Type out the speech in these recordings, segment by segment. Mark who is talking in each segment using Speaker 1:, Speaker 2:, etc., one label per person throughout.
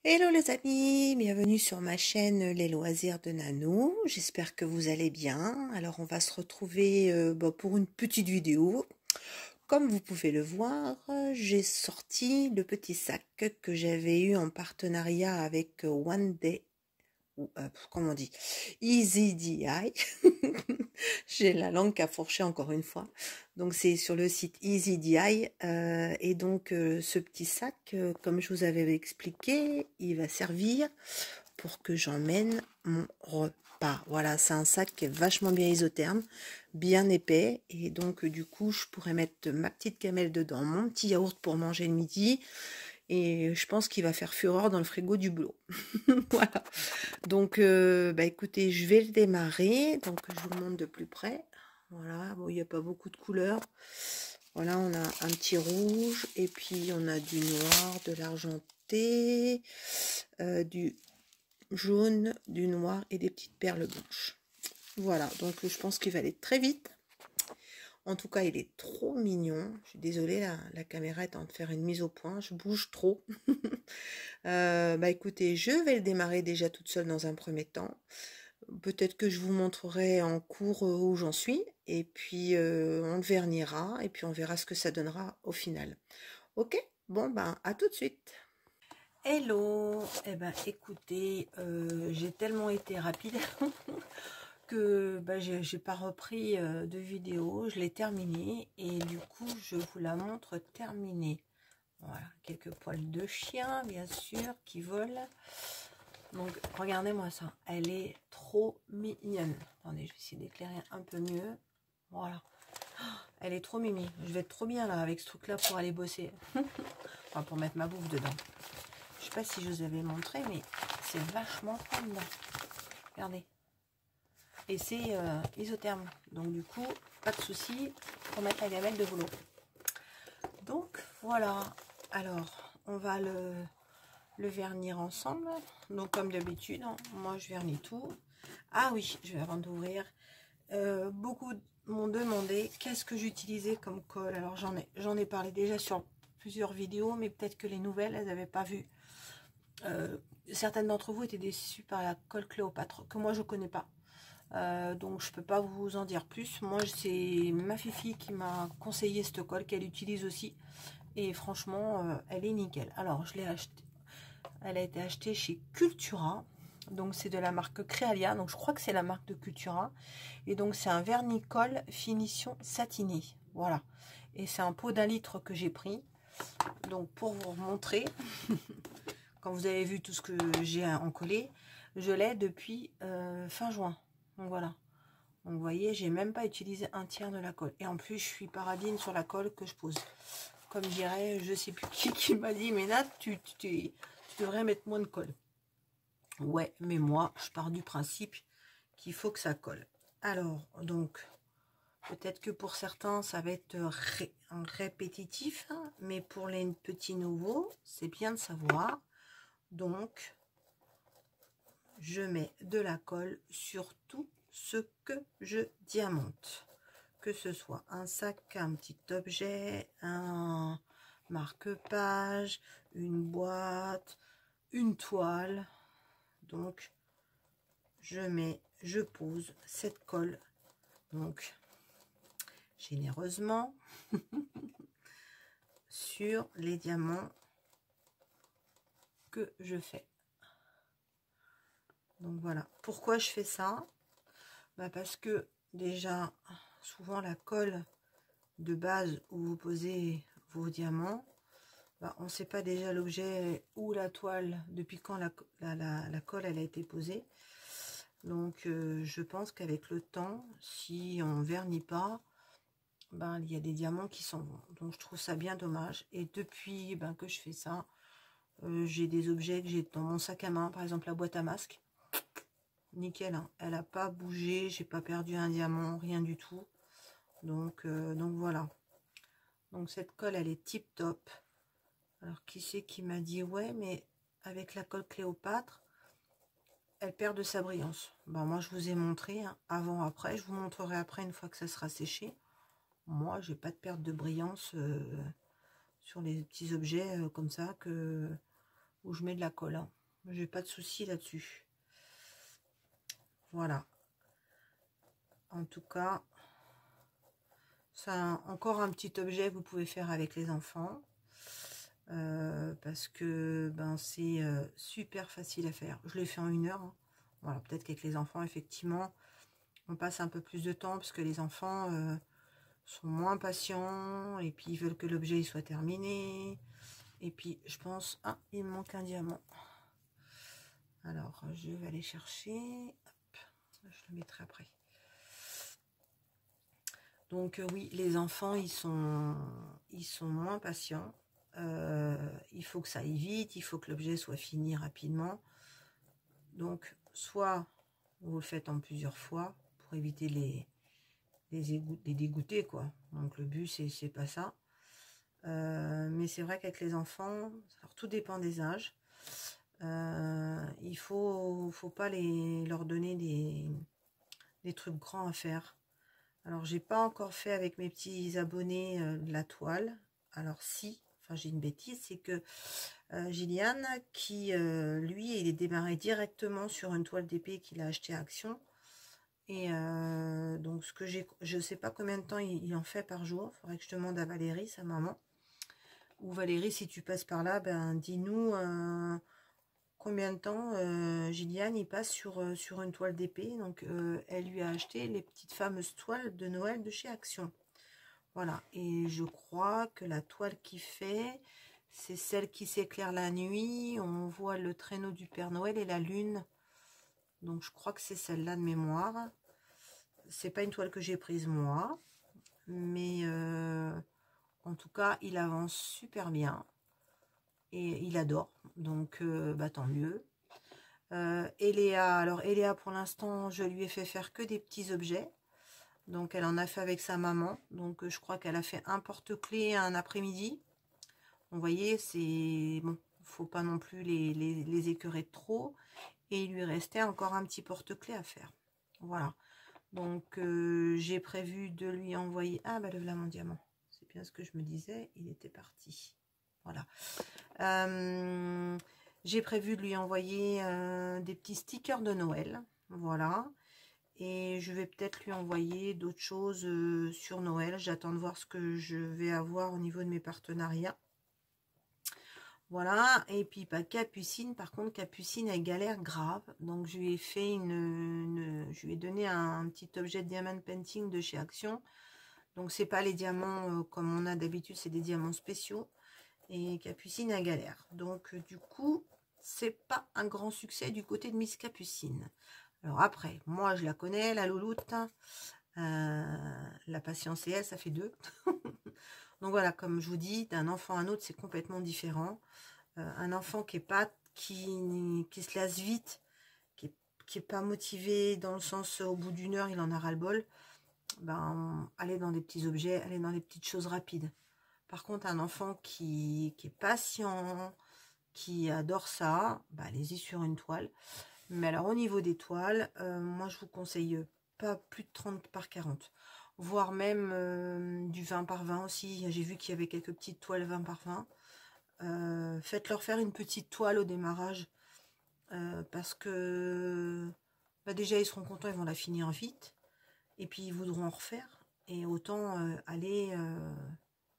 Speaker 1: Hello les amis, bienvenue sur ma chaîne Les Loisirs de Nanou. J'espère que vous allez bien. Alors on va se retrouver pour une petite vidéo. Comme vous pouvez le voir, j'ai sorti le petit sac que j'avais eu en partenariat avec One Day, ou comment on dit, Easy DI. J'ai la langue à fourcher encore une fois. Donc c'est sur le site Easy DI. Et donc ce petit sac, comme je vous avais expliqué, il va servir pour que j'emmène mon repas. Voilà, c'est un sac qui est vachement bien isotherme, bien épais. Et donc du coup, je pourrais mettre ma petite gamelle dedans, mon petit yaourt pour manger le midi. Et je pense qu'il va faire fureur dans le frigo du boulot. Voilà. Donc, écoutez, je vais le démarrer. Donc, je vous le montre de plus près. Voilà. Bon, il n'y a pas beaucoup de couleurs. Voilà, on a un petit rouge. Et puis, on a du noir, de l'argenté, du jaune, du noir et des petites perles blanches. Voilà. Donc, je pense qu'il va aller très vite. En tout cas, il est trop mignon. Je suis désolée, la caméra est en train de faire une mise au point. Je bouge trop. Écoutez, je vais le démarrer déjà toute seule dans un premier temps. Peut-être que je vous montrerai en cours où j'en suis. Et puis, on le vernira. Et puis, on verra ce que ça donnera au final. Ok? Bon, à tout de suite. Hello! Eh ben, écoutez, j'ai tellement été rapide que j'ai pas repris de vidéo. Je l'ai terminée. Et du coup, je vous la montre terminée. Voilà, quelques poils de chien, bien sûr, qui volent. Donc, regardez-moi ça. Elle est trop mignonne. Attendez, je vais essayer d'éclairer un peu mieux. Voilà. Elle est trop mimi. Je vais être trop bien là avec ce truc-là pour aller bosser. Enfin, pour mettre ma bouffe dedans. Je sais pas si je vous avais montré, mais c'est vachement fun dedans. Regardez. Et c'est isotherme. Donc, du coup, pas de souci pour mettre la gamelle de boulot. Donc, voilà. Alors, on va le vernir ensemble. Donc comme d'habitude, hein, moi je vernis tout. Ah oui, je vais avant d'ouvrir. Beaucoup m'ont demandé qu'est-ce que j'utilisais comme colle. Alors j'en ai parlé déjà sur plusieurs vidéos, mais peut-être que les nouvelles, elles n'avaient pas vu. Certaines d'entre vous étaient déçues par la colle Cléopâtre, que moi je connais pas. Donc je peux pas vous en dire plus. Moi c'est ma fifi qui m'a conseillé cette colle, qu'elle utilise aussi. Et franchement, elle est nickel. Alors je l'ai acheté. Elle a été achetée chez Cultura. Donc c'est de la marque Crealia. Donc je crois que c'est la marque de Cultura. Et donc c'est un vernis-colle finition satinée. Voilà. Et c'est un pot d'1 litre que j'ai pris. Donc pour vous montrer, quand vous avez vu tout ce que j'ai en collé, je l'ai depuis fin juin. Donc voilà. Donc vous voyez, j'ai même pas utilisé un tiers de la colle. Et en plus, je suis paradine sur la colle que je pose. Comme dirait, je sais plus qui m'a dit, mais Nat, tu devrais mettre moins de colle. Ouais, mais moi, je pars du principe qu'il faut que ça colle. Alors, donc, peut-être que pour certains, ça va être répétitif, hein, mais pour les petits nouveaux, c'est bien de savoir. Donc, je mets de la colle sur tout ce que je diamante. Que ce soit un sac, un petit objet, un marque-page, une boîte, une toile. Donc, je pose cette colle, donc, généreusement, sur les diamants que je fais. Donc, voilà. Pourquoi je fais ça? Parce que, déjà, souvent, la colle de base où vous posez vos diamants, on ne sait pas déjà l'objet ou la toile depuis quand la colle elle a été posée. Donc je pense qu'avec le temps, si on vernit pas, il y a des diamants qui s'en vont. Donc je trouve ça bien dommage. Et depuis que je fais ça, j'ai des objets que j'ai dans mon sac à main, par exemple la boîte à masque. Nickel, hein. Elle n'a pas bougé, j'ai pas perdu un diamant, rien du tout. Donc voilà. Donc cette colle, elle est tip top. Alors qui c'est qui m'a dit ouais, mais avec la colle Cléopâtre, elle perd de sa brillance. Moi je vous ai montré, hein, avant, après. Je vous montrerai après une fois que ça sera séché. Moi, j'ai pas de perte de brillance sur les petits objets comme ça que où je mets de la colle. Hein. J'ai pas de souci là-dessus. Voilà. En tout cas, c'est encore un petit objet que vous pouvez faire avec les enfants. Parce que ben, c'est super facile à faire. Je l'ai fait en 1 heure. Hein. Voilà, peut-être qu'avec les enfants, effectivement, on passe un peu plus de temps parce que les enfants sont moins patients et puis ils veulent que l'objet soit terminé. Et puis, je pense... Ah, il me manque un diamant. Alors, je vais aller chercher. Hop, je le mettrai après. Donc, oui, les enfants, ils sont moins patients. Il faut que ça aille vite, il faut que l'objet soit fini rapidement. Donc, soit vous le faites en plusieurs fois pour éviter les dégoûter, quoi. Donc, le but, c'est pas ça. Mais c'est vrai qu'avec les enfants, alors tout dépend des âges. Il faut pas leur donner des trucs grands à faire. Alors, j'ai pas encore fait avec mes petits abonnés de la toile. Alors, si, enfin, j'ai une bêtise, c'est que Gillian, qui, lui, il est démarré directement sur une toile d'épée qu'il a acheté à Action. Et donc, je sais pas combien de temps il en fait par jour. Il faudrait que je demande à Valérie, sa maman. Ou Valérie, si tu passes par là, ben, dis-nous combien de temps Gillian il passe sur une toile d'épée. Donc, elle lui a acheté les petites fameuses toiles de Noël de chez Action. Voilà. Et je crois que la toile qu'il fait, c'est celle qui s'éclaire la nuit. On voit le traîneau du Père Noël et la lune. Donc, je crois que c'est celle-là de mémoire. C'est pas une toile que j'ai prise moi. Mais en tout cas, il avance super bien. Et il adore. Donc, bah, tant mieux. Eléa, alors Eléa, pour l'instant, je lui ai fait faire que des petits objets. Donc, elle en a fait avec sa maman. Donc, je crois qu'elle a fait un porte-clés un après-midi. Vous voyez, c'est bon, faut pas non plus les écœurer trop. Et il lui restait encore un petit porte-clés à faire. Voilà. Donc, j'ai prévu de lui envoyer... Ah, bah, le voilà mon diamant. C'est bien ce que je me disais. Il était parti. Voilà. J'ai prévu de lui envoyer des petits stickers de Noël. Voilà. Et je vais peut-être lui envoyer d'autres choses sur Noël. J'attends de voir ce que je vais avoir au niveau de mes partenariats. Voilà. Et puis, bah, Capucine, par contre, Capucine, elle galère grave. Donc, je lui ai fait je lui ai donné un petit objet de diamant painting de chez Action. Donc, c'est pas les diamants comme on a d'habitude, c'est des diamants spéciaux. Et Capucine, elle galère. Donc, du coup, c'est pas un grand succès du côté de Miss Capucine. Alors après, moi, je la connais, la louloute. La patience et elle, ça fait 2. Donc voilà, comme je vous dis, d'un enfant à un autre, c'est complètement différent. Un enfant qui se lasse vite, qui est pas motivé dans le sens au bout d'1 heure, il en a ras-le-bol. Ben, allez dans des petits objets, allez dans des petites choses rapides. Par contre, un enfant qui est patient, qui adore ça, bah, allez-y sur une toile. Mais alors, au niveau des toiles, moi, je vous conseille pas plus de 30 par 40. Voire même du 20 par 20 aussi. J'ai vu qu'il y avait quelques petites toiles 20 par 20. Faites-leur faire une petite toile au démarrage. Parce que bah, déjà, ils seront contents, ils vont la finir vite. Et puis, ils voudront en refaire. Et autant aller...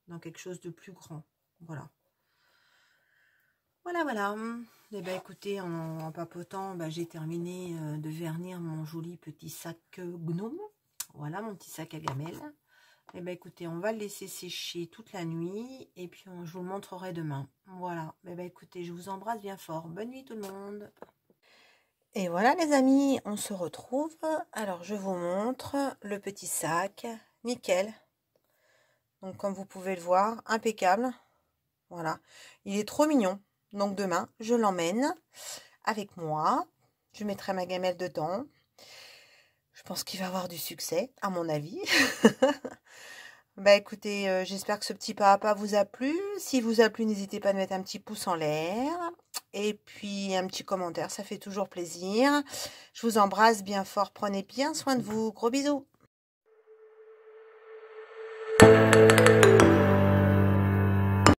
Speaker 1: dans quelque chose de plus grand. Voilà. Voilà. Et ben écoutez, en papotant, ben, j'ai terminé de vernir mon joli petit sac gnome. Voilà, mon petit sac à gamelles. Et ben écoutez, on va le laisser sécher toute la nuit. Et puis, je vous le montrerai demain. Voilà. Et ben écoutez, je vous embrasse bien fort. Bonne nuit tout le monde. Et voilà les amis, on se retrouve. Alors, je vous montre le petit sac. Nickel. Donc, comme vous pouvez le voir, impeccable. Voilà, il est trop mignon. Donc demain, je l'emmène avec moi. Je mettrai ma gamelle dedans. Je pense qu'il va avoir du succès, à mon avis. Bah écoutez, j'espère que ce petit pas à pas vous a plu. Si vous a plu, n'hésitez pas à mettre un petit pouce en l'air. Et puis un petit commentaire, ça fait toujours plaisir. Je vous embrasse bien fort. Prenez bien soin de vous. Gros bisous.